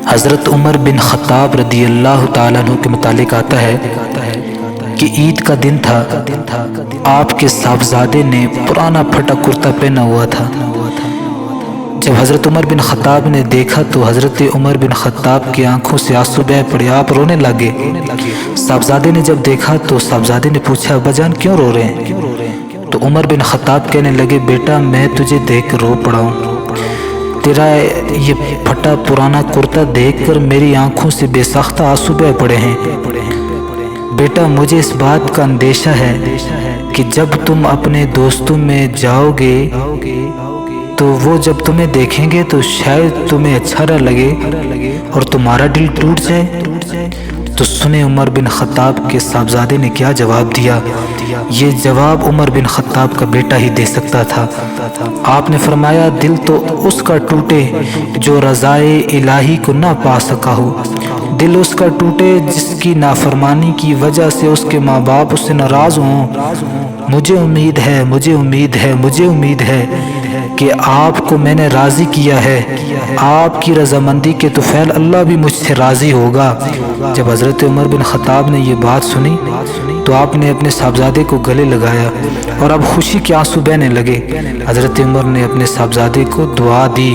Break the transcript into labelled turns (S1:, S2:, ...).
S1: حضرت عمر بن خطاب رضی اللہ تعالیٰ عنہ کے متعلق آتا ہے کہ عید کا دن تھا، آپ کے صاحبزادے نے پرانا پھٹا کرتا پہنا ہوا تھا۔ جب حضرت عمر بن خطاب نے دیکھا تو حضرت عمر بن خطاب کی آنکھوں سے آنسو بہہ پڑے، آپ رونے لگے۔ صاحبزادے نے جب دیکھا تو صاحبزادے نے پوچھا، ابا جان کیوں رو رہے ہیں؟ تو عمر بن خطاب کہنے لگے، بیٹا میں تجھے دیکھ کر رو پڑا ہوں، تیرا یہ پھٹا پرانا کرتا دیکھ کر میری آنکھوں سے بے ساختہ آنسو بہہ پڑے ہیں۔ بیٹا مجھے اس بات کا اندیشہ ہے کہ جب تم اپنے دوستوں میں جاؤ گے تو وہ جب تمہیں دیکھیں گے تو شاید تمہیں اچھا نہ لگے اور تمہارا دل ٹوٹ جائے۔ تو سنیں عمر بن خطاب کے صاحبزادے نے کیا جواب دیا۔ یہ جواب عمر بن خطاب کا بیٹا ہی دے سکتا تھا۔ آپ نے فرمایا، دل تو اس کا ٹوٹے جو رضائے الہی کو نہ پا سکا ہو، دل اس کا ٹوٹے جس کی نافرمانی کی وجہ سے اس کے ماں باپ اس سے ناراض ہوں۔ مجھے امید ہے کہ آپ کو میں نے راضی کیا ہے، آپ کی رضامندی کے طفیل اللہ بھی مجھ سے راضی ہوگا۔ جب حضرت عمر بن خطاب نے یہ بات سنی تو آپ نے اپنے صاحبزادے کو گلے لگایا اور اب خوشی کے آنسو بہنے لگے۔ حضرت عمر نے اپنے صاحبزادے کو دعا دی۔